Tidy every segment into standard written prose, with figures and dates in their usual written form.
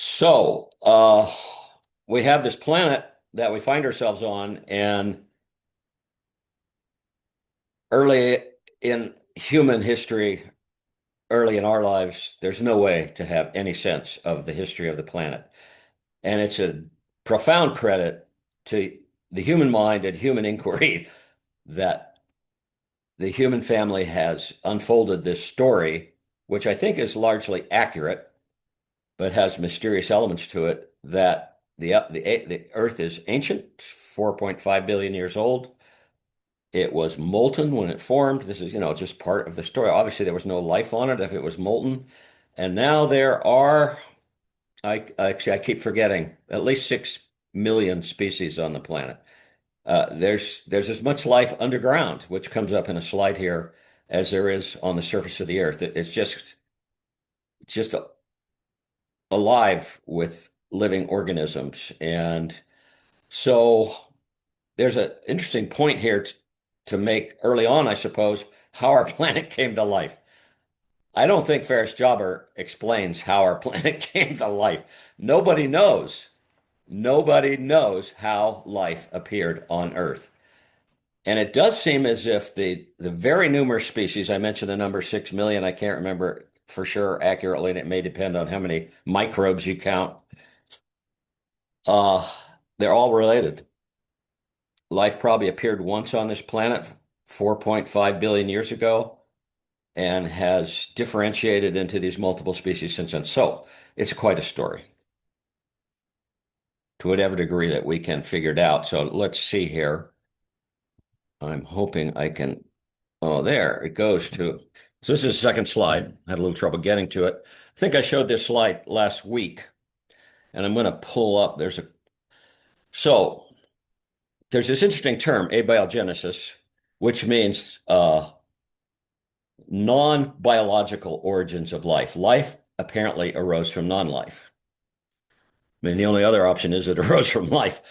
So, we have this planet that we find ourselves on, and early in human history, early in our lives, there's no way to have any sense of the history of the planet. And it's a profound credit to the human mind and human inquiry that the human family has unfolded this story, which I think is largely accurate, but has mysterious elements to it that the Earth is ancient, 4.5 billion years old. It was molten when it formed. This is, just part of the story. Obviously, there was no life on it if it was molten. And now there are, I keep forgetting, at least 6 million species on the planet. There's as much life underground, which comes up in a slide here, as there is on the surface of the Earth. It's just alive with living organisms. And so there's an interesting point here to make early on, I suppose, how our planet came to life. I don't think Ferris Jobber explains how our planet came to life. Nobody knows. Nobody knows how life appeared on Earth. And it does seem as if the very numerous species, I mentioned the number 6 million, I can't remember for sure accurately, and it may depend on how many microbes you count. Uh, they're all related. Life probably appeared once on this planet 4.5 billion years ago and has differentiated into these multiple species since then. So it's quite a story to whatever degree that we can figure it out. So let's see here. I'm hoping I can. Oh, there it goes to. So this is the second slide. I had a little trouble getting to it. I think I showed this slide last week, and I'm going to pull up. So there's this interesting term, abiogenesis, which means non-biological origins of life. Life apparently arose from non-life. I mean, the only other option is it arose from life.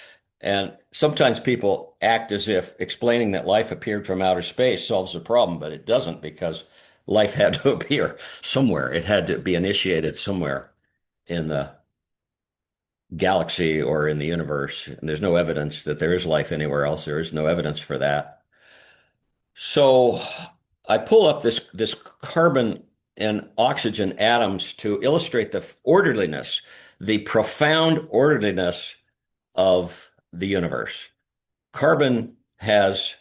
And sometimes people act as if explaining that life appeared from outer space solves the problem, but it doesn't because life had to appear somewhere. It had to be initiated somewhere in the galaxy or in the universe. And there's no evidence that there is life anywhere else. There is no evidence for that. So I pull up this carbon and oxygen atoms to illustrate the orderliness, the profound orderliness of the universe. Carbon has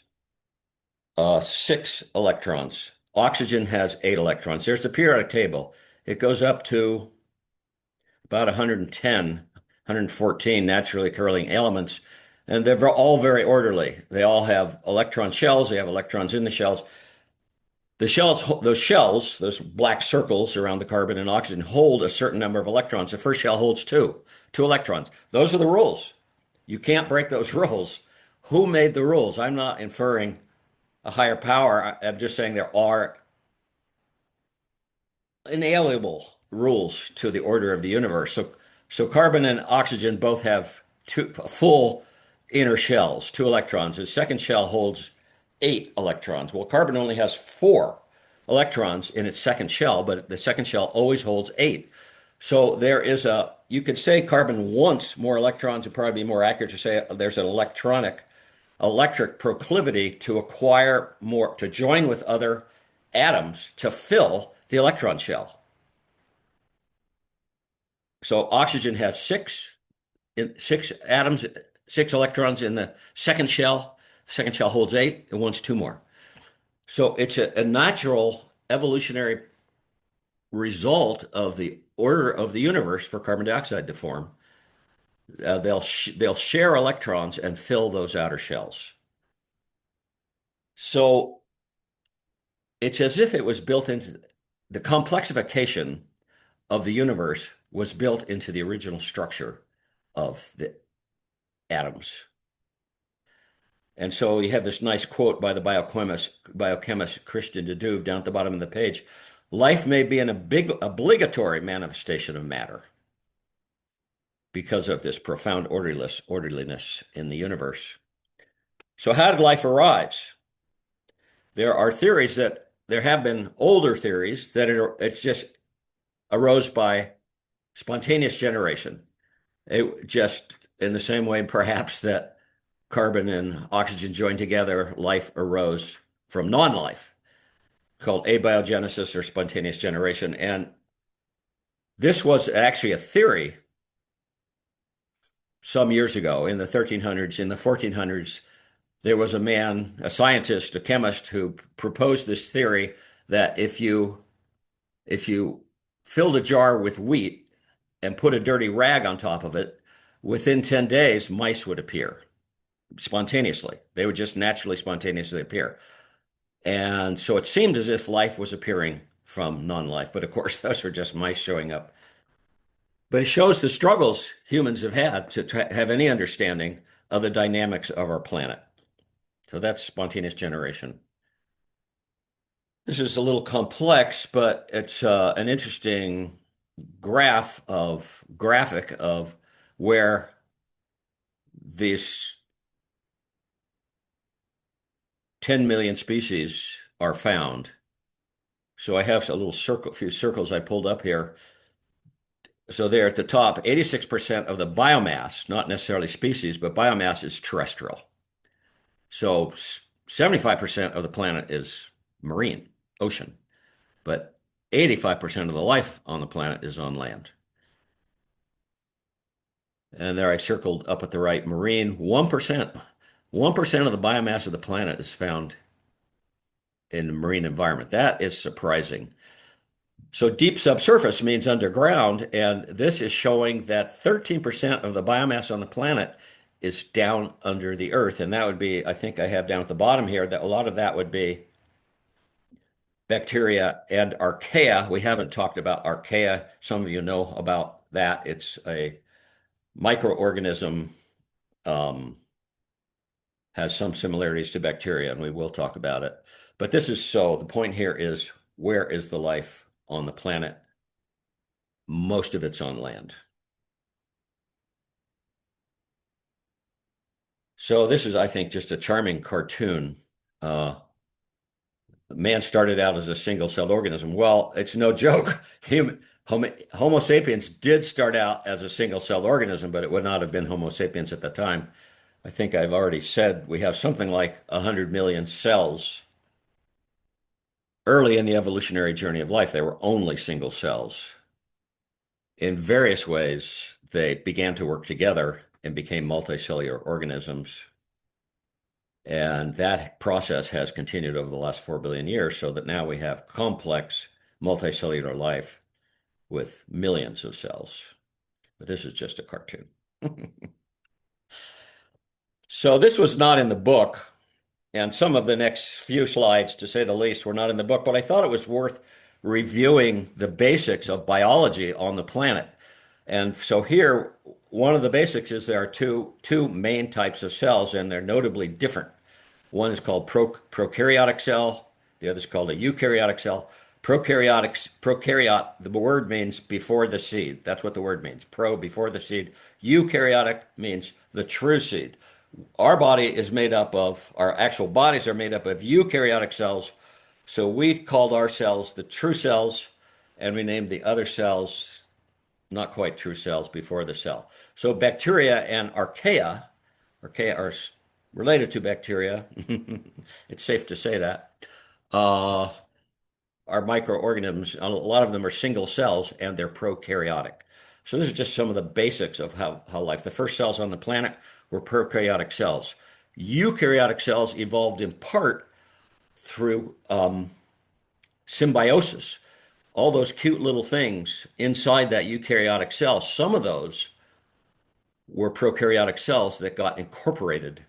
6 electrons. Oxygen has 8 electrons. There's the periodic table. It goes up to about 110, 114 naturally occurring elements, and they're all very orderly. They all have electron shells. They have electrons in the shells. Those black circles around the carbon and oxygen hold a certain number of electrons. The first shell holds two electrons. Those are the rules. You can't break those rules. Who made the rules? I'm not inferring a higher power. I'm just saying there are inalienable rules to the order of the universe. So carbon and oxygen both have two full inner shells, 2 electrons. The second shell holds 8 electrons. Well, carbon only has 4 electrons in its second shell, but the second shell always holds 8. So you could say carbon wants more electrons. It'd probably be more accurate to say there's an electric proclivity to acquire more, to join with other atoms to fill the electron shell. So oxygen has six atoms, 6 electrons in the second shell. The second shell holds 8. It wants 2 more. So it's a natural evolutionary result of the order of the universe for carbon dioxide to form. They'll share electrons and fill those outer shells. So it's as if it was built into the complexification of the universe was built into the original structure of the atoms. And so you have this nice quote by the biochemist Christian de Duve down at the bottom of the page. Life may be an obligatory manifestation of matter because of this profound orderliness in the universe. So how did life arise? There have been older theories that it just arose by Spontaneous generation. It just in the same way, perhaps, that carbon and oxygen joined together, life arose from non-life, called abiogenesis or spontaneous generation. And this was actually a theory some years ago in the 1300s. In the 1400s, there was a man, a scientist, a chemist, who proposed this theory that if you filled a jar with wheat and put a dirty rag on top of it, within 10 days, mice would appear spontaneously. They would just naturally, spontaneously appear. And so it seemed as if life was appearing from non-life. But of course, those were just mice showing up. But it shows the struggles humans have had to have any understanding of the dynamics of our planet. So that's spontaneous generation. This is a little complex, but it's an interesting graphic of where these 10 million species are found. So I have a little circle, few circles I pulled up here. So there at the top, 86% of the biomass, not necessarily species, but biomass is terrestrial. So 75% of the planet is marine, ocean, but 85% of the life on the planet is on land. And there I circled up at the right, marine, 1%. 1% of the biomass of the planet is found in the marine environment. That is surprising. So deep subsurface means underground, and this is showing that 13% of the biomass on the planet is down under the earth. And that would be, I think I have down at the bottom here, that a lot of that would be bacteria and archaea. We haven't talked about archaea. Some of you know about that. It's a microorganism, um, has some similarities to bacteria, and we will talk about it. But this is so the point here is, where is the life on the planet? Most of it's on land. So this is, I think, just a charming cartoon. Uh, Man started out as a single-celled organism. Well, it's no joke. Homo sapiens did start out as a single-celled organism, but it would not have been Homo sapiens at the time. I think I've already said we have something like 100 million cells. Early in the evolutionary journey of life, they were only single cells. In various ways, they began to work together and became multicellular organisms. And that process has continued over the last 4 billion years, so that now we have complex multicellular life with millions of cells. But this is just a cartoon. So this was not in the book, and some of the next few slides, to say the least, were not in the book, but I thought it was worth reviewing the basics of biology on the planet. And so here, one of the basics is there are two main types of cells, and they're notably different. One is called prokaryotic cell. The other is called a eukaryotic cell. Prokaryote, the word means before the seed. That's what the word means. Pro, before the seed. Eukaryotic means the true seed. Our actual bodies are made up of eukaryotic cells. So we called our cells the true cells, and we named the other cells not quite true cells before the cell. So bacteria and archaea are related to bacteria. It's safe to say that. Uh, are microorganisms. A lot of them are single cells, and they're prokaryotic. So this is just some of the basics of how life. The first cells on the planet were prokaryotic cells. Eukaryotic cells evolved in part through symbiosis. All those cute little things inside that eukaryotic cell, some of those were prokaryotic cells that got incorporated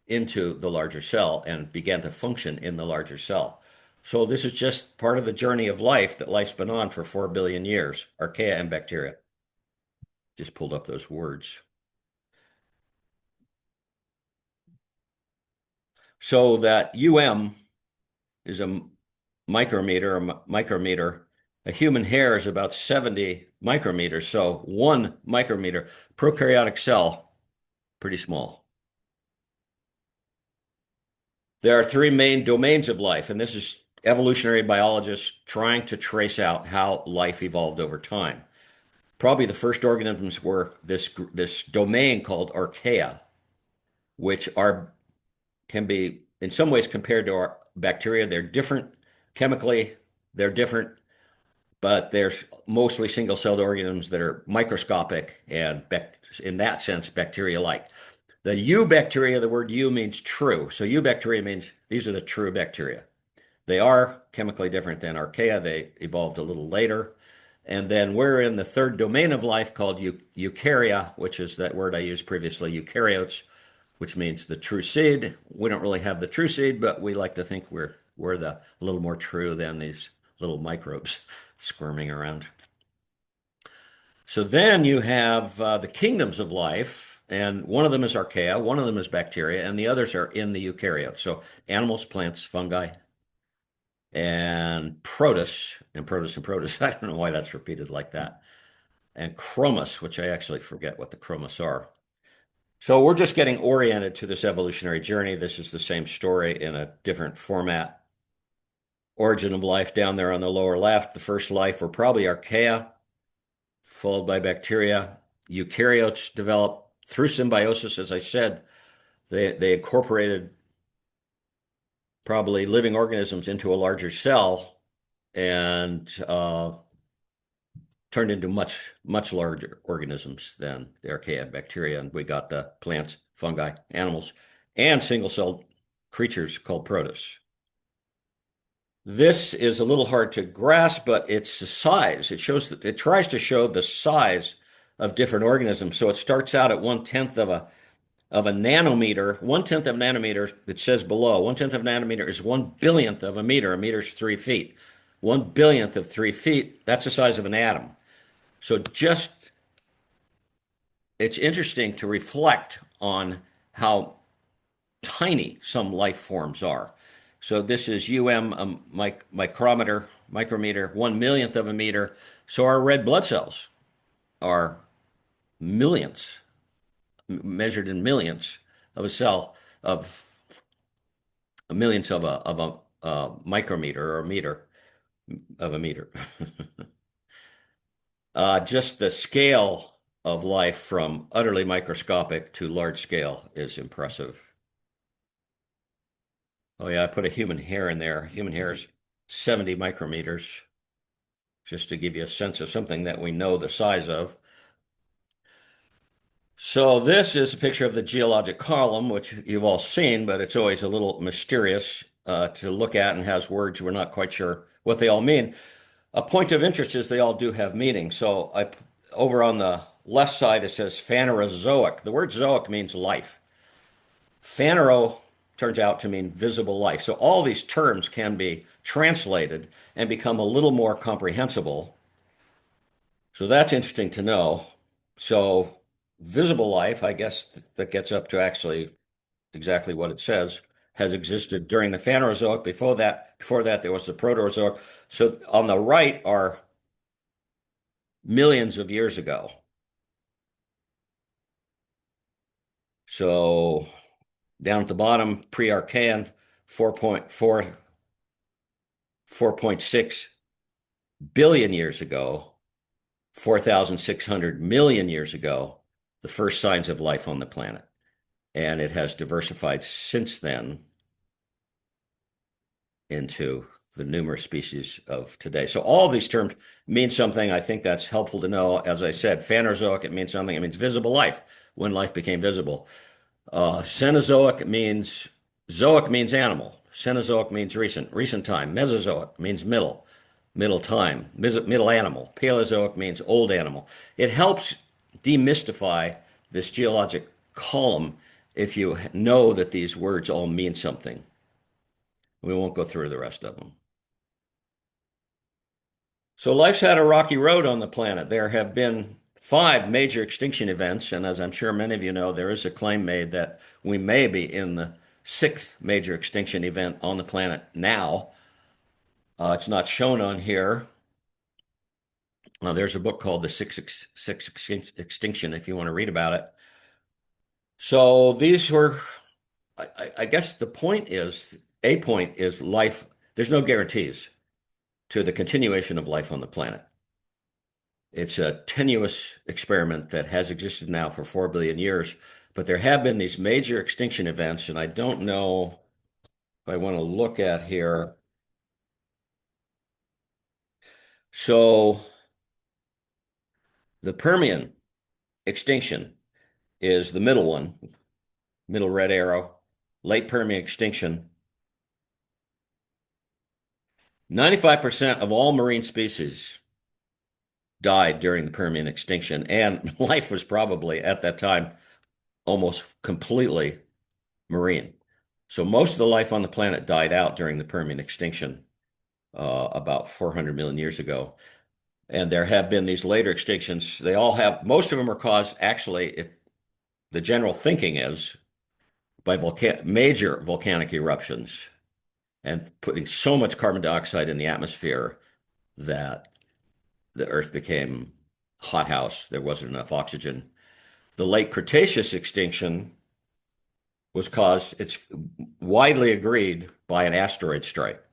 into the larger cell and began to function in the larger cell. So this is just part of the journey of life that life's been on for 4 billion years, archaea and bacteria. Just pulled up those words. So that is a micrometer. A human hair is about 70 micrometers. So 1 micrometer, prokaryotic cell, pretty small. There are three main domains of life, and this is evolutionary biologists trying to trace out how life evolved over time. Probably the first organisms were this domain called archaea, which are can be in some ways compared to our bacteria. They're different chemically, they're different, but they're mostly single-celled organisms that are microscopic and in that sense bacteria-like. The eubacteria, the word eu means true. So eubacteria means these are the true bacteria. They are chemically different than archaea. They evolved a little later. And then we're in the third domain of life called eukarya, which is that word I used previously, eukaryotes, which means the true seed. We don't really have the true seed, but we like to think we're a little more true than these little microbes squirming around. So then you have the kingdoms of life, and one of them is archaea, one of them is bacteria, and the others are in the eukaryotes. So animals, plants, fungi, and protists, and protists and protists. I don't know why that's repeated like that. And chromis, which I actually forget what the chromis are. So we're just getting oriented to this evolutionary journey. This is the same story in a different format. Origin of life down there on the lower left. The first life were probably archaea, followed by bacteria. Eukaryotes developed through symbiosis, as I said. They incorporated probably living organisms into a larger cell and turned into much larger organisms than the archaea and bacteria. And we got the plants, fungi, animals, and single-celled creatures called protists. This is a little hard to grasp, but it's the size. It tries to show the size of different organisms. So it starts out at 1/10 of a nanometer. 1/10 of a nanometer, it says below, 1/10 of a nanometer is 1 billionth of a meter. A meter is 3 feet. 1 billionth of 3 feet, that's the size of an atom. So just it's interesting to reflect on how tiny some life forms are. So this is micrometer, 1 millionth of a meter. So our red blood cells are millions, measured in millions of a cell of millions of a micrometer or a meter of a meter. Just the scale of life from utterly microscopic to large scale is impressive. Oh yeah, I put a human hair in there. Human hair is 70 micrometers, just to give you a sense of something that we know the size of. So this is a picture of the geologic column, which you've all seen, but it's always a little mysterious to look at and has words we're not quite sure what they all mean. A point of interest is they all do have meaning. So over on the left side, it says Phanerozoic. The word zoic means life. Phanero turns out to mean visible life. So all these terms can be translated and become a little more comprehensible. So that's interesting to know. So visible life, I guess that gets up to actually exactly what it says, has existed during the Phanerozoic. Before that, there was the Proterozoic. So on the right are millions of years ago. So down at the bottom, pre-Archean, 4.6 billion years ago, 4,600 million years ago, the first signs of life on the planet. And it has diversified since then into the numerous species of today. So all of these terms mean something. I think that's helpful to know. As I said, Phanerozoic, it means something. It means visible life, when life became visible. Cenozoic means, zoic means animal. Cenozoic means recent time. Mesozoic means middle time, middle animal. Paleozoic means old animal. It helps demystify this geologic column if you know that these words all mean something. We won't go through the rest of them. So life's had a rocky road on the planet. There have been 5 major extinction events, and as I'm sure many of you know, there is a claim made that we may be in the 6th major extinction event on the planet now. It's not shown on here. There's a book called The Sixth Extinction if you want to read about it. So these were, I guess a point is life. There's no guarantees to the continuation of life on the planet. It's a tenuous experiment that has existed now for 4 billion years, but there have been these major extinction events, and I don't know if I want to look at here. So the Permian extinction is the middle one, middle red arrow, late Permian extinction. 95% of all marine species died during the Permian extinction, and life was probably at that time almost completely marine. So most of the life on the planet died out during the Permian extinction about 400 million years ago. And there have been these later extinctions. They all have, most of them are caused, actually, the general thinking is by major volcanic eruptions and putting so much carbon dioxide in the atmosphere that the Earth became a hothouse. There wasn't enough oxygen. The late Cretaceous extinction was caused, it's widely agreed, by an asteroid strike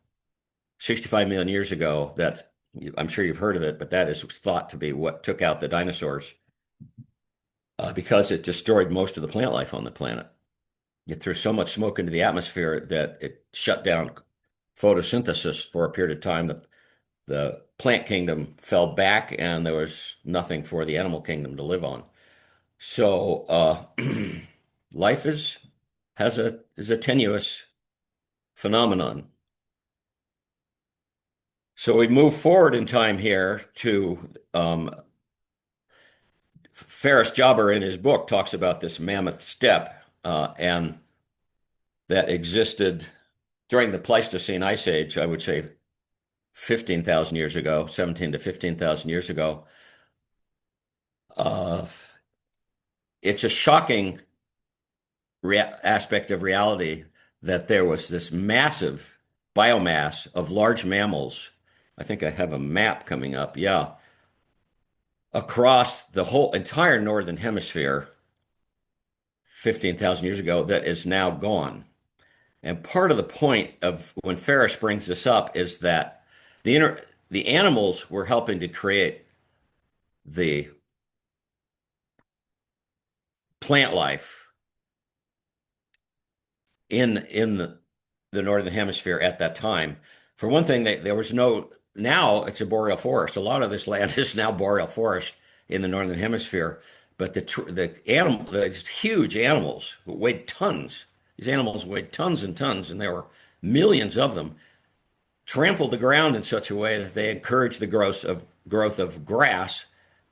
65 million years ago. That I'm sure you've heard of it, but that is thought to be what took out the dinosaurs because it destroyed most of the plant life on the planet. It threw so much smoke into the atmosphere that it shut down photosynthesis for a period of time. The plant kingdom fell back, and there was nothing for the animal kingdom to live on. So life is a tenuous phenomenon. So we move forward in time here to Ferris Jobber in his book talks about this mammoth steppe, and that existed during the Pleistocene Ice Age, I would say 15,000 years ago, 17 to 15,000 years ago. Uh, it's a shocking aspect of reality that there was this massive biomass of large mammals. I think I have a map coming up. Yeah, across the whole entire northern hemisphere 15,000 years ago that is now gone. And part of the point of when Ferris brings this up is that the animals were helping to create the plant life in the northern hemisphere at that time. For one thing, there was no, now it's a boreal forest. A lot of this land is now boreal forest in the northern hemisphere. But these huge animals weighed tons. These animals weighed tons and tons, and there were millions of them. Trampled the ground in such a way that they encouraged the growth of grass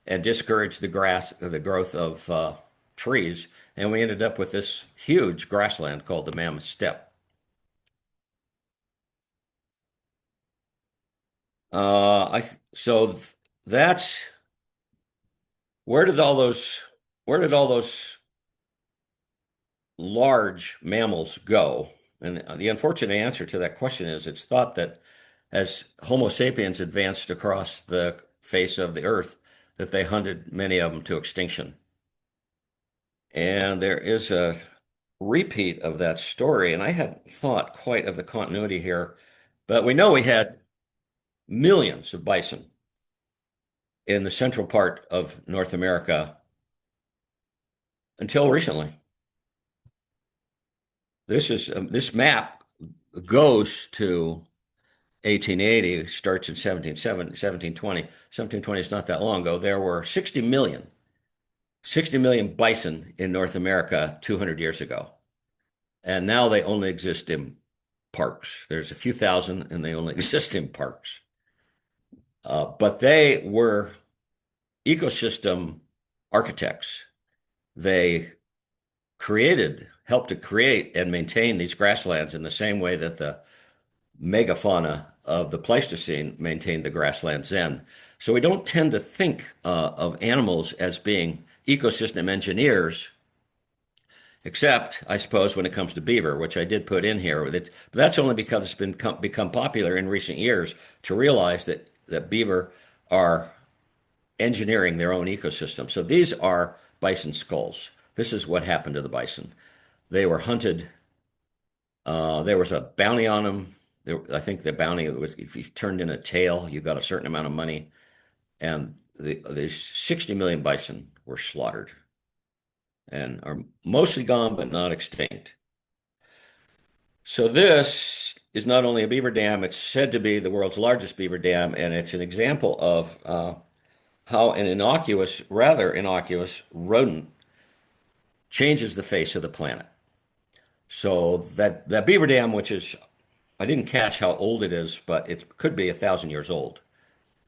and discouraged the growth of trees, and we ended up with this huge grassland called the Mammoth Steppe. So that's where did all those where did all those large mammals go? And the unfortunate answer to that question is it's thought that as Homo sapiens advanced across the face of the earth, that they hunted many of them to extinction. And there is a repeat of that story, and I hadn't thought quite of the continuity here, but we know we had millions of bison in the central part of North America until recently. This map goes to 1880, starts in 1720. 1720 is not that long ago. There were 60 million bison in North America 200 years ago. And now they only exist in parks. There's a few thousand, and they only exist in parks. But they were ecosystem architects. They helped to create and maintain these grasslands in the same way that the megafauna of the Pleistocene maintained the grasslands then. So we don't tend to think of animals as being ecosystem engineers, except, I suppose, when it comes to beaver, which I did put in here. But that's only because it's become popular in recent years to realize that beaver are engineering their own ecosystem. So these are bison skulls. This is what happened to the bison. They were hunted. There was a bounty on them. I think the bounty was if you turned in a tail, you got a certain amount of money. And the 60 million bison were slaughtered and are mostly gone, but not extinct. So this is not only a beaver dam, it's said to be the world's largest beaver dam, and it's an example of how an innocuous, rather innocuous rodent changes the face of the planet. So that beaver dam, which is, I didn't catch how old it is, but it could be 1,000 years old.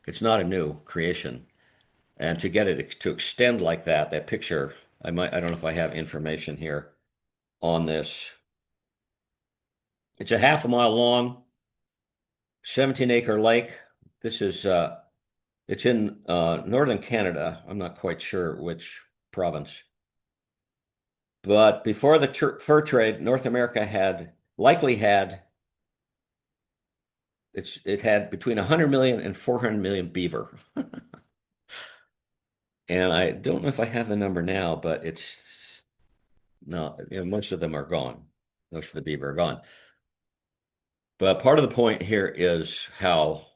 It's not a new creation. And to get it to extend like that, that picture, I don't know if I have information here on this. It's a half a mile long, 17-acre lake. This is it's in northern Canada. I'm not quite sure which province. But before the fur trade, North America had likely had it had between 100 million and 400 million beaver. And I don't know if I have the number now, but it's no, most of them are gone. Most of the beaver are gone. But part of the point here is how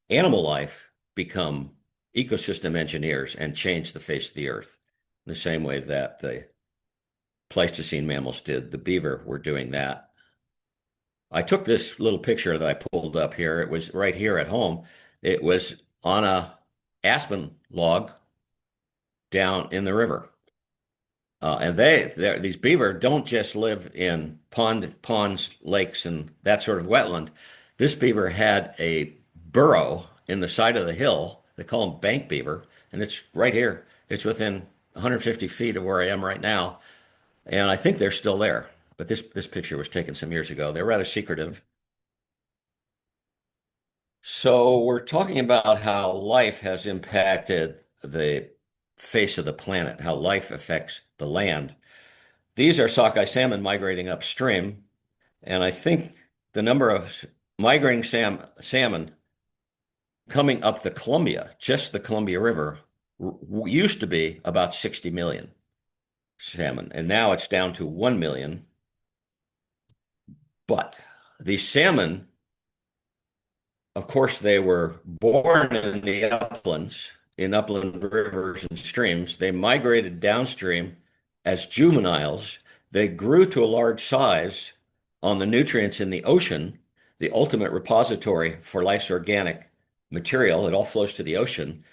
animal life become ecosystem engineers and change the face of the earth in the same way that the Pleistocene mammals did. The beaver were doing that. I took this little picture that I pulled up here. It was right here at home. It was on a aspen log down in the river. And these beaver don't just live in ponds, lakes, and that sort of wetland. This beaver had a burrow in the side of the hill. They call them bank beaver, and it's right here. It's within 150 feet of where I am right now, and I think they're still there. But this picture was taken some years ago. They're rather secretive. So we're talking about how life has impacted the face of the planet, how life affects the land. These are sockeye salmon migrating upstream, and I think the number of migrating salmon coming up the Columbia, just the Columbia River, used to be about 60 million salmon, and now it's down to 1 million. But these salmon, of course, they were born in the uplands, in upland rivers and streams. They migrated downstream as juveniles. They grew to a large size on the nutrients in the ocean, the ultimate repository for life's organic material. It all flows to the ocean.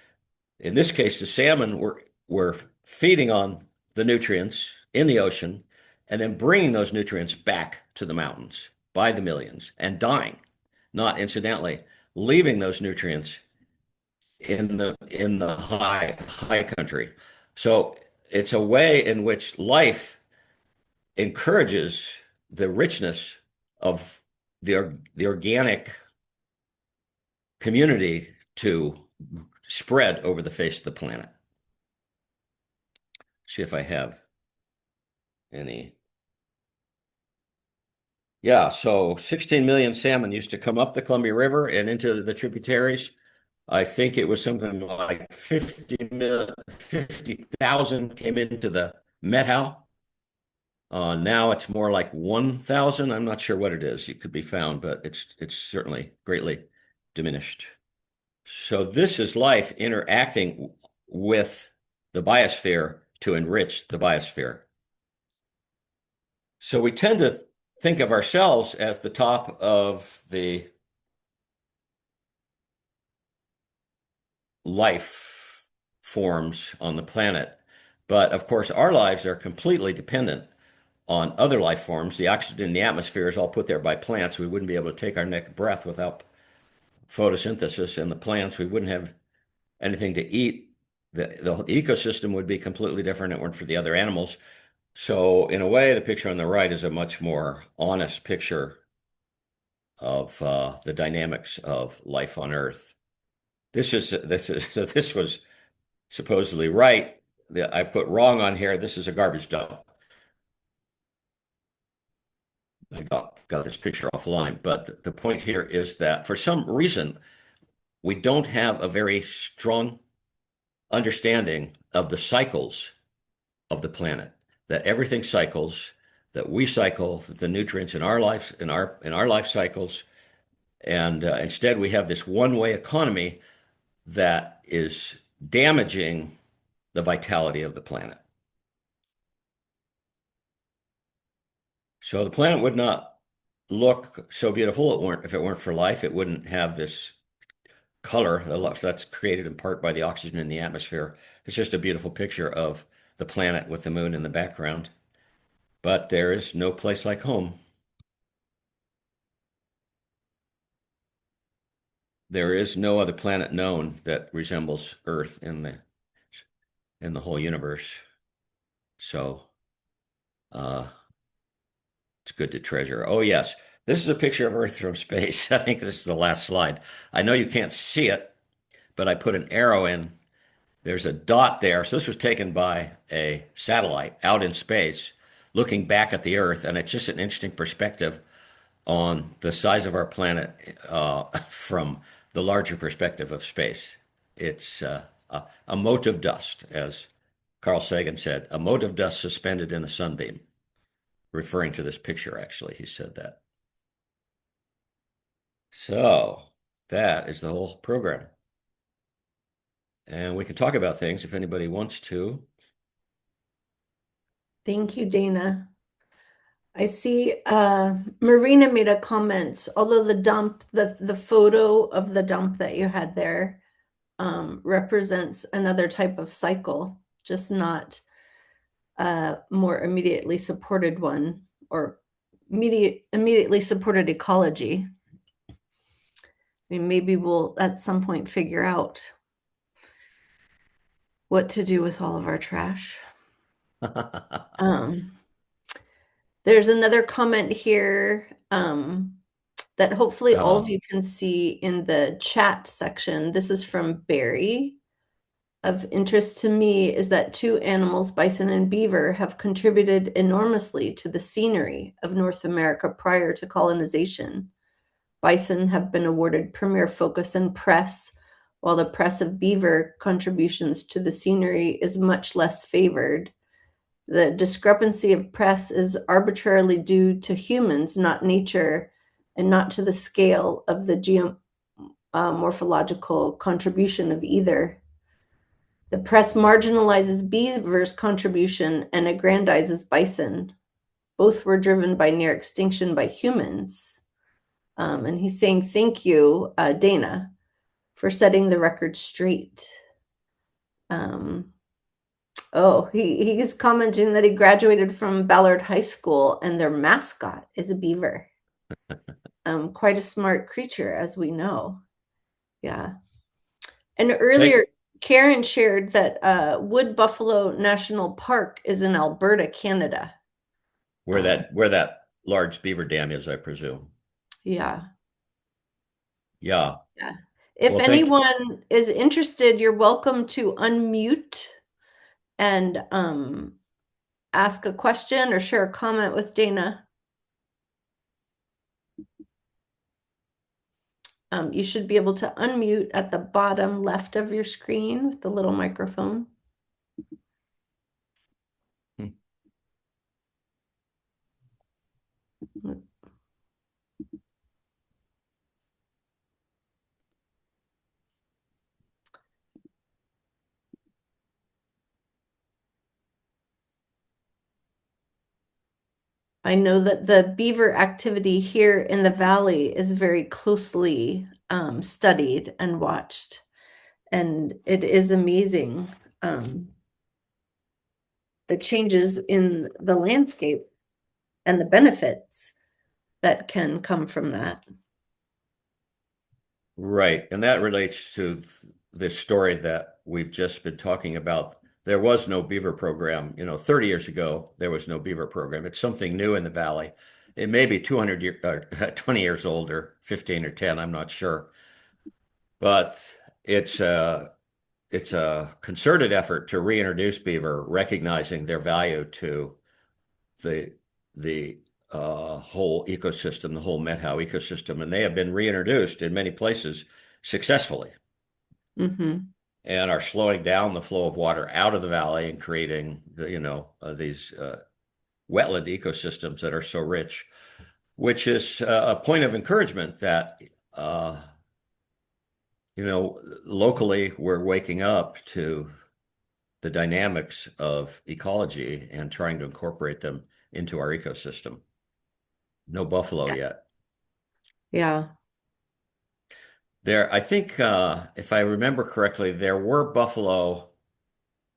In this case, the salmon were feeding on the nutrients in the ocean and then bringing those nutrients back to the mountains by the millions and dying, not incidentally, leaving those nutrients in the high country. So it's a way in which life encourages the richness of the organic community to spread over the face of the planet. See if I have any. Yeah, so 16 million salmon used to come up the Columbia River and into the tributaries. I think it was something like 50,000 came into the Methow. Now it's more like 1,000. I'm not sure what it is. It could be found, but it's certainly greatly diminished. So this is life interacting with the biosphere to enrich the biosphere. So we tend to think of ourselves as the top of the life forms on the planet. But of course, our lives are completely dependent on other life forms. The oxygen in the atmosphere is all put there by plants. We wouldn't be able to take our next breath without photosynthesis, and the plants, we wouldn't have anything to eat. The ecosystem would be completely different if it weren't for the other animals. So in a way, the picture on the right is a much more honest picture of the dynamics of life on Earth. This was supposedly right. I put wrong on here. This is a garbage dump. I got this picture offline, but the point here is that for some reason, we don't have a very strong understanding of the cycles of the planet, that everything cycles, that we cycle the nutrients in our life, in our life cycles, and instead we have this one-way economy that is damaging the vitality of the planet. So the planet would not look so beautiful if it weren't for life. It wouldn't have this color that's created in part by the oxygen in the atmosphere. It's just a beautiful picture of the planet with the moon in the background. But there is no place like home. There is no other planet known that resembles Earth in the whole universe. So uh, it's good to treasure. Oh yes, this is a picture of Earth from space. I think this is the last slide. I know you can't see it, but I put an arrow in. There's a dot there. So this was taken by a satellite out in space, looking back at the Earth, and it's just an interesting perspective on the size of our planet from the larger perspective of space. It's a mote of dust, as Carl Sagan said, a mote of dust suspended in a sunbeam, referring to this picture, actually. He said that. So that is the whole program. And we can talk about things if anybody wants to. Thank you, Dana. I see Marina made a comment, although the photo of the dump that you had there represents another type of cycle, just not a more immediately supported one or immediately supported ecology. I mean, maybe we'll at some point figure out what to do with all of our trash. Um, there's another comment here that hopefully all of Oh, you can see in the chat section. This is from Barry. Of interest to me is that two animals, bison and beaver, have contributed enormously to the scenery of North America prior to colonization. Bison have been awarded premier focus and press, while the press of beaver contributions to the scenery is much less favored. The discrepancy of press is arbitrarily due to humans, not nature, and not to the scale of the geomorphological contribution of either. The press marginalizes beaver's contribution and aggrandizes bison. Both were driven by near extinction by humans. And he's saying, thank you, Dana, for setting the record straight. Um, he's commenting that he graduated from Ballard High School and their mascot is a beaver. Quite a smart creature, as we know. Yeah. And thank earlier, Karen shared that Wood Buffalo National Park is in Alberta, Canada. Um, where that large beaver dam is, I presume. yeah. Yeah. Yeah. If Well, thank anyone is interested, you're welcome to unmute and ask a question or share a comment with Dana. You should be able to unmute at the bottom left of your screen with the little microphone. I know that the beaver activity here in the valley is very closely studied and watched, and it is amazing the changes in the landscape and the benefits that can come from that. Right. And that relates to this story that we've just been talking about. There was no beaver program. 30 years ago, there was no beaver program. It's something new in the valley. It may be 20 years old or 15 or 10, I'm not sure. But it's a, it's a concerted effort to reintroduce beaver, recognizing their value to the the whole ecosystem, the whole Methow ecosystem, and they have been reintroduced in many places successfully Mm-hmm. and are slowing down the flow of water out of the valley and creating these wetland ecosystems that are so rich, which is a point of encouragement that locally, we're waking up to the dynamics of ecology and trying to incorporate them into our ecosystem. No buffalo Yeah. yet. Yeah. I think, if I remember correctly, there were buffalo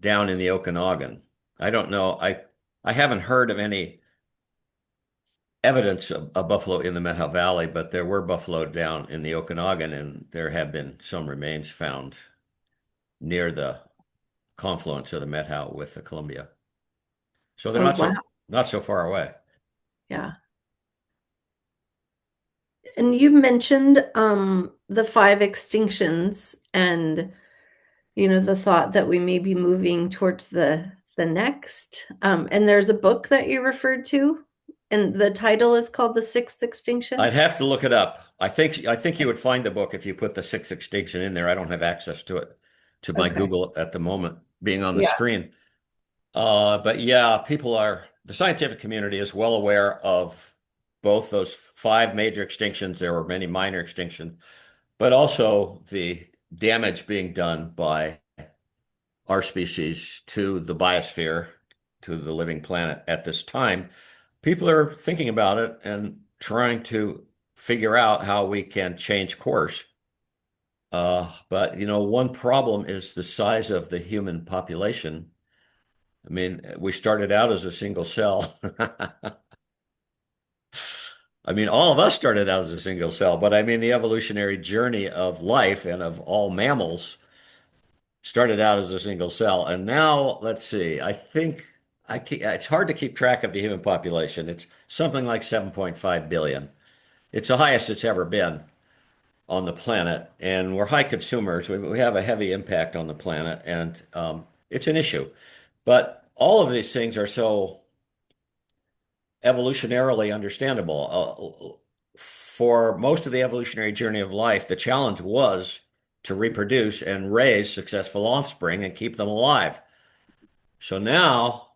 down in the Okanagan. I don't know. I haven't heard of any evidence of buffalo in the Methow Valley, but there were buffalo down in the Okanagan, and there have been some remains found near the confluence of the Methow with the Columbia. So they're Oh, wow. not so far away. Yeah. And you mentioned the five extinctions and the thought that we may be moving towards the next. And there's a book that you referred to, and the title is called The Sixth I'd Extinction. have to look it up. I think you would find the book if you put the sixth extinction in there. I don't have access to it to my Okay. Google at the moment, being on the Yeah. screen. But yeah, the scientific community is well aware of both those five major extinctions. There were many minor extinctions, but also the damage being done by our species to the biosphere, to the living planet at this time. People are thinking about it and trying to figure out how we can change course. But one problem is the size of the human population. I mean, we started out as a single cell. I mean, all of us started out as a single cell, but I mean, the evolutionary journey of life and of all mammals started out as a single cell. And now, let's see, it's hard to keep track of the human population. It's something like 7.5 billion. It's the highest it's ever been on the planet. And we're high consumers. We have a heavy impact on the planet, and it's an issue. But all of these things are so evolutionarily understandable. For most of the evolutionary journey of life, the challenge was to reproduce and raise successful offspring and keep them alive. So now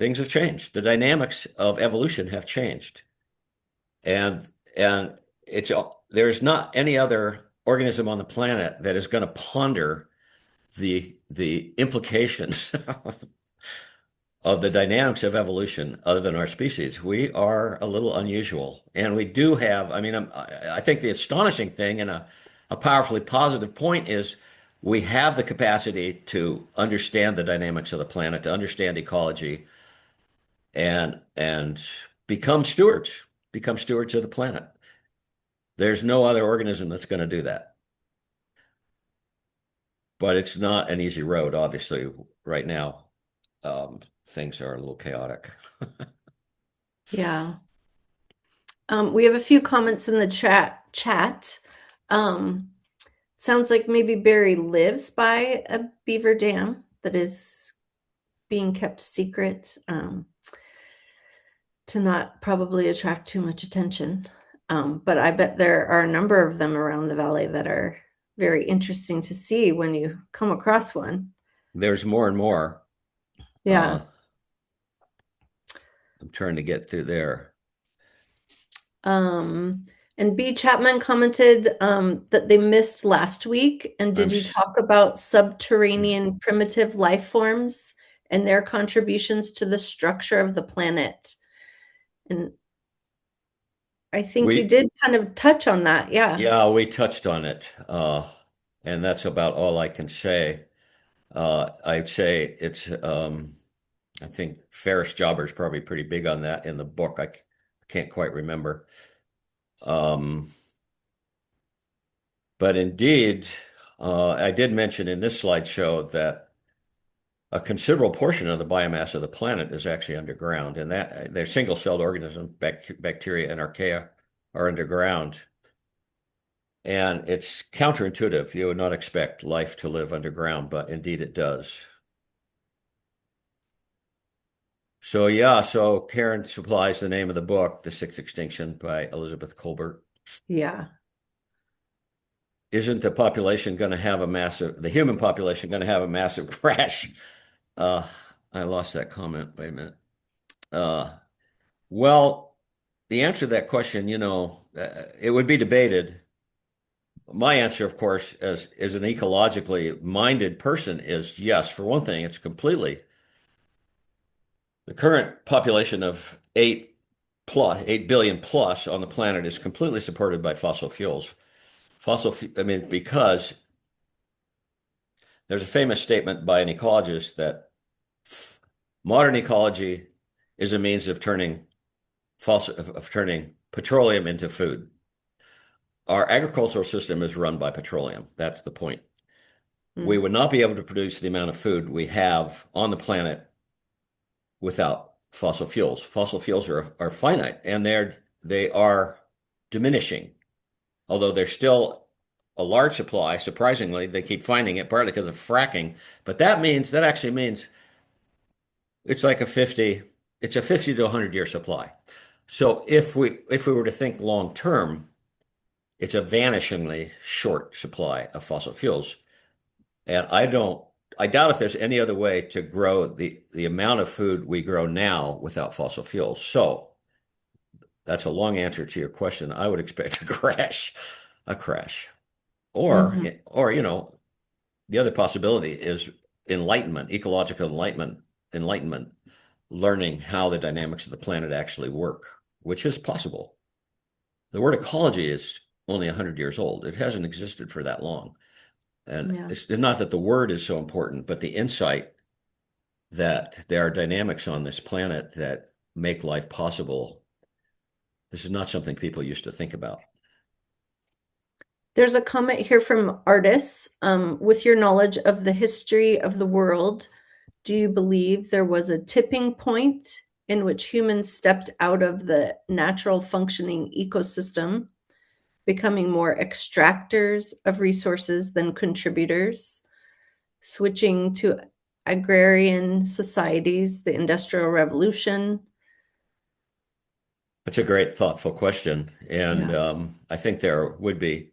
things have changed. The dynamics of evolution have changed. And it's there's not any other organism on the planet that is going to ponder the implications of the dynamics of evolution other than our species. We are a little unusual. And we do have, I mean, I think the astonishing thing and a powerfully positive point is we have the capacity to understand the dynamics of the planet, to understand ecology, and become stewards of the planet. There's no other organism that's going to do that. But it's not an easy road, obviously, right now. Things are a little chaotic. Yeah. We have a few comments in the chat. Um, sounds like maybe Barry lives by a beaver dam that is being kept secret, to not probably attract too much attention. But I bet there are a number of them around the valley that are very interesting to see when you come across one. There's more and more. Yeah. Uh, I'm trying to get through there. Um, and B. Chapman commented that they missed last week. And I'm did you talk about subterranean primitive life forms and their contributions to the structure of the planet? And I think you we did kind of touch on that. Yeah. Yeah, we touched on it. And that's about all I can say. I'd say I think Ferris Jobber's probably pretty big on that in the book. Can't quite remember. Um, but indeed, I did mention in this slideshow that a considerable portion of the biomass of the planet is actually underground, and that they're single-celled organisms, bacteria and archaea are underground. And it's counterintuitive. You would not expect life to live underground, but indeed it does. So yeah, so Karen supplies the name of the book, The Sixth Extinction by Elizabeth Colbert. Yeah. Isn't the human population going to have a massive crash? Uh, I lost that comment. Wait a minute. Uh, well, the answer to that question, it would be debated, My answer, of course, as an ecologically minded person, is yes. For one thing, it's completely the current population of 8 billion plus on the planet is completely supported by fossil fuels. I mean, because there's a famous statement by an ecologist that modern ecology is a means of turning petroleum into food. Our agricultural system is run by petroleum. That's the point. We Mm, would not be able to produce the amount of food we have on the planet without fossil fuels. Fossil fuels are finite and they are diminishing, although there's still a large supply. Surprisingly, they keep finding it partly because of fracking, but that actually means it's like it's a 50 to 100 year supply. So if we were to think long term, it's a vanishingly short supply of fossil fuels. And I doubt if there's any other way to grow the amount of food we grow now without fossil fuels. So that's a long answer to your question. I would expect a crash, or mhm. the other possibility is ecological enlightenment, learning how the dynamics of the planet actually work, which is possible. The word ecology is only 100 years old. It hasn't existed for that long. And Yeah. it's not that the word is so important, but the insight that there are dynamics on this planet that make life possible. This is not something people used to think about. There's a comment here from artists. With your knowledge of the history of the world, do you believe there was a tipping point in which humans stepped out of the natural functioning ecosystem, becoming more extractors of resources than contributors, switching to agrarian societies, the Industrial Revolution? It's a great, thoughtful question. And Yeah. I think there would be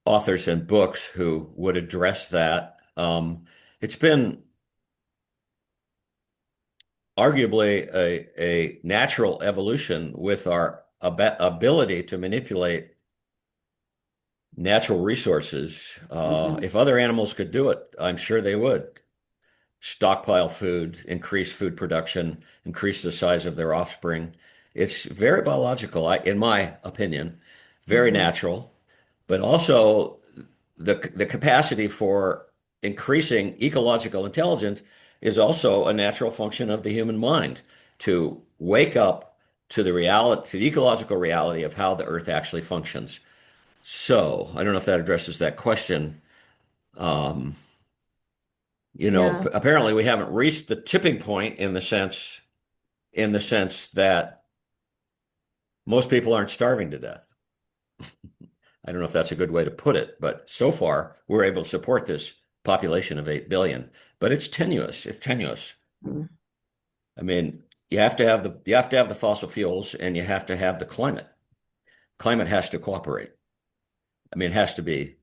authors and books who would address that. It's been arguably a natural evolution with our ability to manipulate natural resources. Mhm. If other animals could do it, I'm sure they would. Stockpile food, increase food production, increase the size of their offspring. It's very biological, in my opinion, very Mhm. natural, but also the capacity for increasing ecological intelligence is also a natural function of the human mind to wake up to the ecological reality of how the earth actually functions. So I don't know if that addresses that question. Um, Yeah. apparently we haven't reached the tipping point in the sense that most people aren't starving to death. I don't know if that's a good way to put it, but so far we're able to support this population of 8 billion, but it's tenuous. It's tenuous. Mm. I mean, you have to have the fossil fuels and you have to have the climate. Climate has to cooperate. I mean, it has to be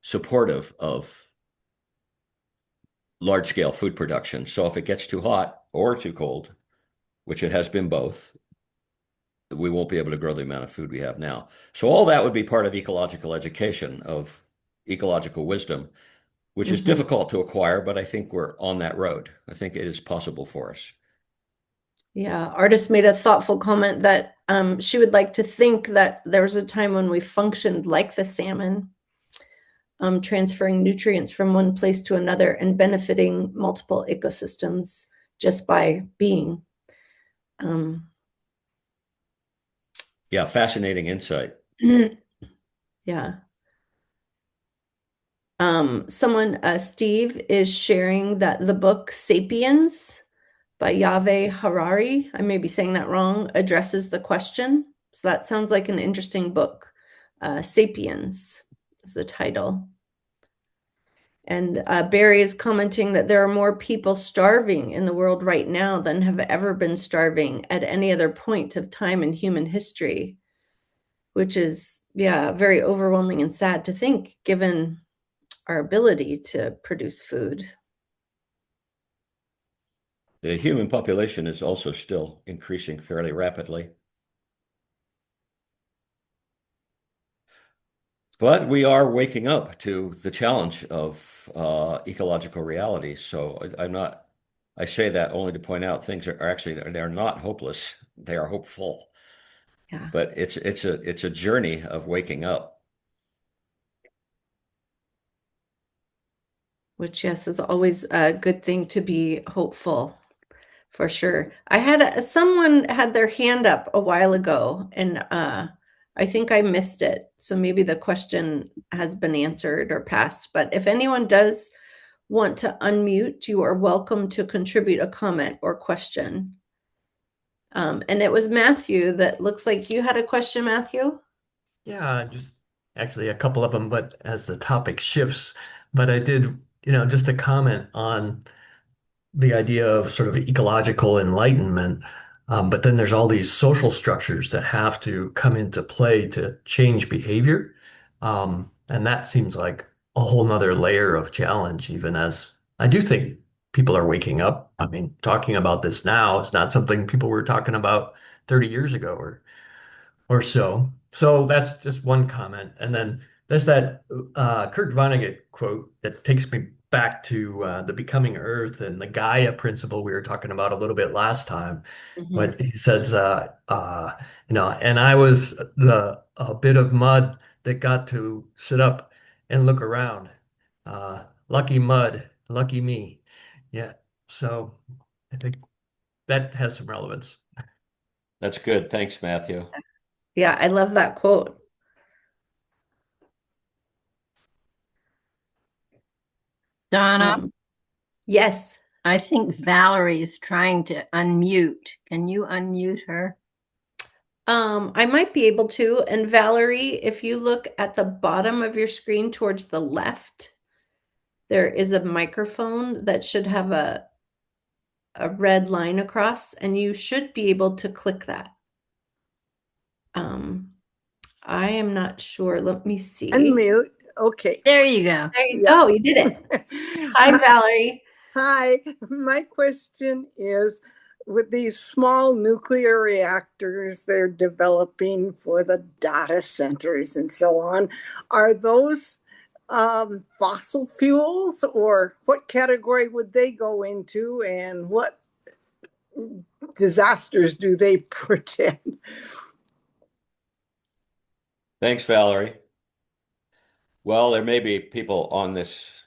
supportive of large scale food production. So if it gets too hot or too cold, which it has been both, we won't be able to grow the amount of food we have now. So all that would be part of ecological education, of ecological wisdom, which is Mhm. difficult to acquire, but I think we're on that road. I think it is possible for us. Yeah, artist made a thoughtful comment that she would like to think that there was a time when we functioned like the salmon, transferring nutrients from one place to another and benefiting multiple ecosystems just by being. Um, Yeah, fascinating insight. yeah. Steve is sharing that the book Sapiens by Yahweh Harari, I may be saying that wrong, addresses the question. So that sounds like an interesting book. Sapiens is the title. And Barry is commenting that there are more people starving in the world right now than have ever been starving at any other point of time in human history, which is, yeah, very overwhelming and sad to think given our ability to produce food. The human population is also still increasing fairly rapidly. But we are waking up to the challenge of ecological reality. So I'm not, I say that only to point out things are actually, they're not hopeless. They are hopeful. Yeah. But it's a journey of waking up. Which, yes, is always a good thing to be hopeful for sure. I had someone had their hand up a while ago, and I think I missed it. So maybe the question has been answered or passed. But if anyone does want to unmute, you are welcome to contribute a comment or question. And it was Matthew that looks like you had a question, Matthew. Yeah, just actually a couple of them, but as the topic shifts, but I did, just a comment on the idea of sort of ecological enlightenment. But then there's all these social structures that have to come into play to change behavior. And that seems like a whole nother layer of challenge, even as I do think people are waking up. I mean, talking about this now is not something people were talking about 30 years ago or so. So that's just one comment. And then there's that Kurt Vonnegut quote that takes me back to the Becoming Earth and the Gaia principle we were talking about a little bit last time. Mhm. But he says, and I was the a bit of mud that got to sit up and look around. Lucky mud, lucky me. Yeah. So I think that has some relevance. That's good. Thanks, Matthew. Yeah, I love that quote. Donna, Um, yes. I think Valerie is trying to unmute. Can you unmute her? I might be able to. And Valerie, if you look at the bottom of your screen towards the left, there is a microphone that should have a red line across, and you should be able to click that. Um, I am not sure. Let me see. Unmute. Okay. There you go. There you Yeah. go. You did it. Hi, Valerie. Hi. My question is, with these small nuclear reactors they're developing for the data centers and so on, are those fossil fuels, or what category would they go into, and what disasters do they pretend? Thanks, Valerie. Well, there may be people on this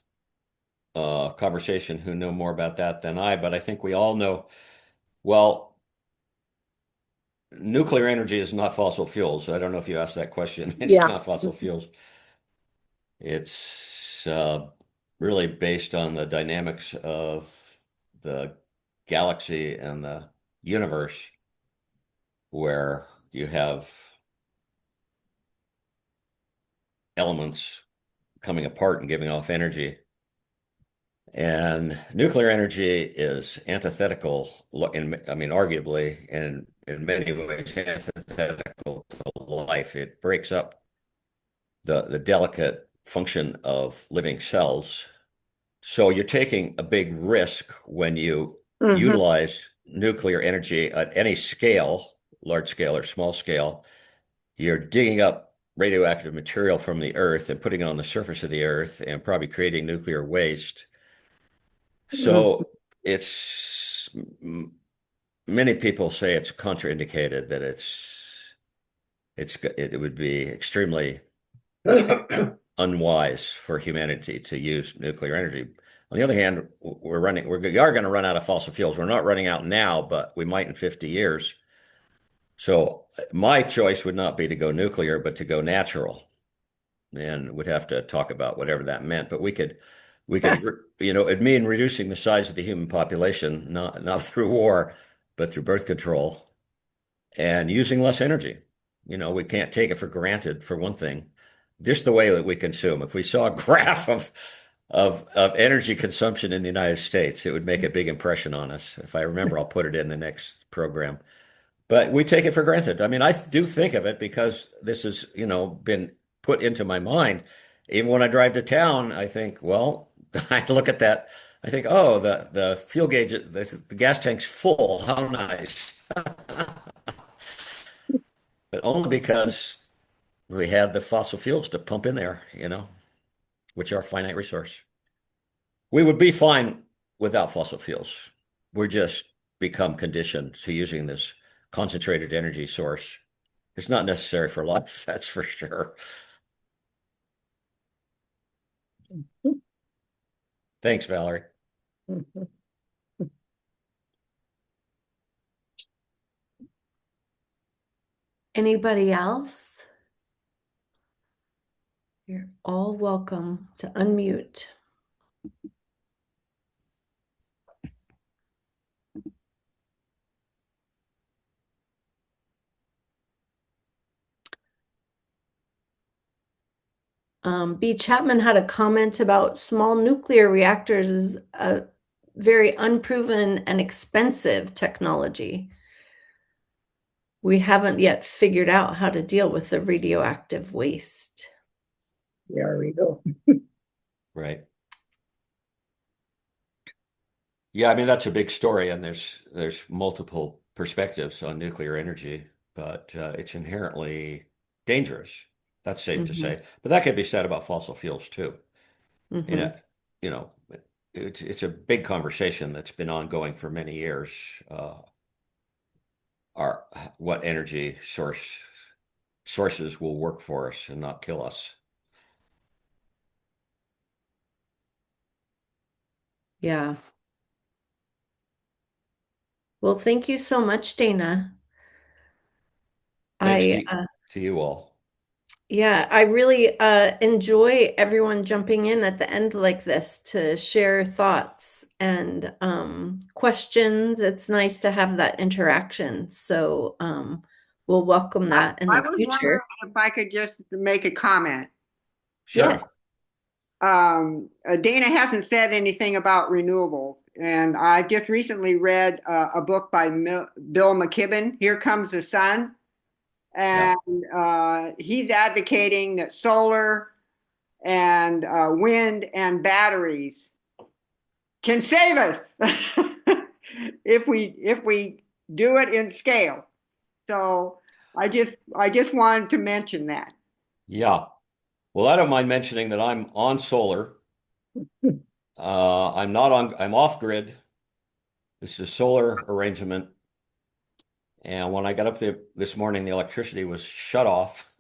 conversation who know more about that than I, but I think we all know, well, nuclear energy is not fossil fuels. I don't know if you asked that question. It's Yeah. not fossil fuels. It's really based on the dynamics of the galaxy and the universe, where you have elements coming apart and giving off energy. And nuclear energy is antithetical, I mean, arguably, and in many ways, antithetical to life. It breaks up the delicate function of living cells. So you're taking a big risk when you Mhm. utilize nuclear energy at any scale, large scale or small scale. You're digging up radioactive material from the earth and putting it on the surface of the earth and probably creating nuclear waste. Mhm. So it's many people say it's contraindicated, that it would be extremely unwise for humanity to use nuclear energy. On the other hand, we are going to run out of fossil fuels. We're not running out now, but we might in 50 years. So my choice would not be to go nuclear, but to go natural. And would have to talk about whatever that meant. But we could, it'd mean reducing the size of the human population, not through war, but through birth control and using less energy. We can't take it for granted, for one thing. Just the way that we consume. If we saw a graph of energy consumption in the United States, it would make a big impression on us. If I remember, I'll put it in the next program. But we take it for granted. I mean, I do think of it because this has, been put into my mind. Even when I drive to town, I think, well, I look at that. I think, oh, the fuel gauge, the gas tank's full. How nice. But only because we have the fossil fuels to pump in there, which are a finite resource. We would be fine without fossil fuels. We're just become conditioned to using this concentrated energy source. It's not necessary for life, that's for sure. Thanks, Valerie. Anybody else? You're all welcome to unmute. B. Chapman had a comment about small nuclear reactors as a very unproven and expensive technology. We haven't yet figured out how to deal with the radioactive waste. There we go. Right. Yeah, I mean that's a big story, and there's multiple perspectives on nuclear energy, but it's inherently dangerous. That's safe to say. But that could be said about fossil fuels too. You know, you know, it's a big conversation that's been ongoing for many years. Our what energy sources will work for us and not kill us. Yeah. Well, thank you so much, Dana. Thanks I to you all. Yeah, I really enjoy everyone jumping in at the end like this to share thoughts and questions. It's nice to have that interaction. So we'll welcome that in I the was future. wondering if I could just make a comment. Yes. Sure. Dana hasn't said anything about renewables, and I just recently read a book by Bill McKibben, Here Comes the Sun, Yeah. and he's advocating that solar and wind and batteries can save us if we do it in scale. So I just wanted to mention that. Yeah. Well, I don't mind mentioning that I'm on solar. I'm off grid. This is a solar arrangement. And when I got up there this morning, the electricity was shut off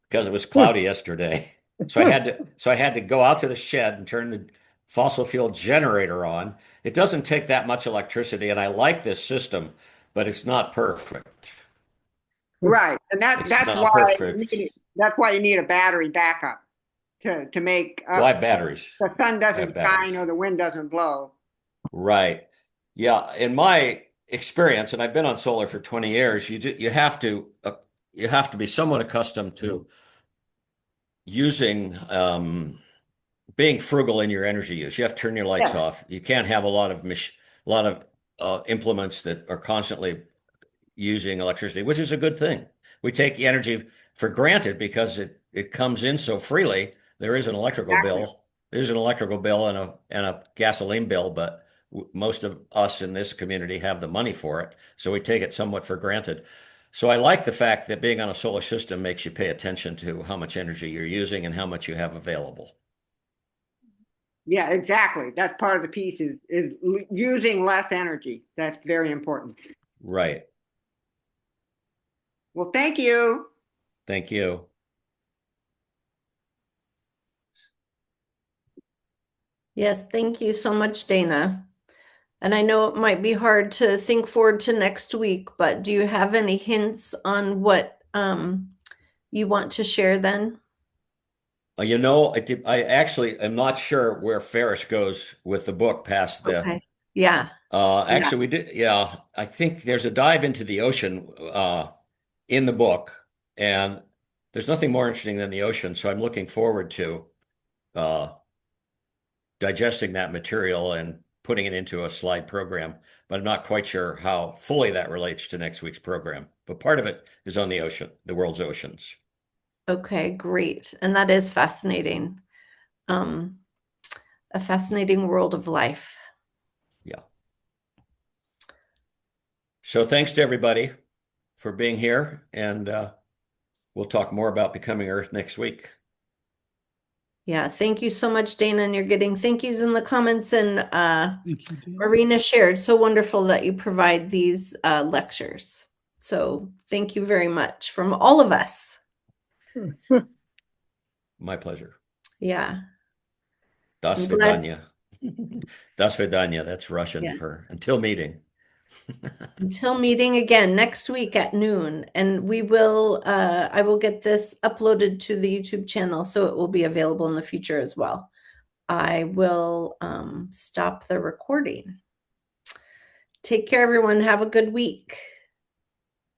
because it was cloudy yesterday. So I had to go out to the shed and turn the fossil fuel generator on. It doesn't take that much electricity, and I like this system, but it's not perfect. Right, and It's not perfect. that's why you need a battery backup to make Well, I up have batteries. the sun I have doesn't batteries. shine or the wind doesn't blow. Right. Yeah. In my experience, and I've been on solar for 20 years, you have to be somewhat accustomed to using being frugal in your energy use. You have to turn your lights Yeah. off. You can't have a lot of implements that are constantly using electricity, which is a good thing. We take the energy for granted because it comes in so freely. There is an electrical Exactly. bill. There's an electrical bill and a gasoline bill, but most of us in this community have the money for it, so we take it somewhat for granted. So I like the fact that being on a solar system makes you pay attention to how much energy you're using and how much you have available. Yeah, exactly. That's part of the piece is using less energy. That's very important. Right. Well, thank you. Thank you. Yes, thank you so much, Dana. And I know it might be hard to think forward to next week, but do you have any hints on what you want to share then? I actually am not sure where Ferris goes with the book past the. Okay. Yeah. Yeah. Actually, we did. Yeah, I think there's a dive into the ocean in the book, and there's nothing more interesting than the ocean. So I'm looking forward to uh, digesting that material and putting it into a slide program. But I'm not quite sure how fully that relates to next week's program. But part of it is on the ocean, the world's oceans. Okay, great. And that is fascinating. Um, a fascinating world of life. Yeah. So thanks to everybody for being here, and we'll talk more about becoming Earth next week. Yeah, thank you so much, Dana. And you're getting thank yous in the comments. And Thank you, Dana. Marina shared. So wonderful that you provide these lectures. So thank you very much from all of us. My pleasure. Yeah. Das I'm glad- Vidanya. Das Vidanya. That's Russian for until meeting. Until meeting again next week at noon. And we will, I will get this uploaded to the YouTube channel so it will be available in the future as well. I will stop the recording. Take care, everyone. Have a good week.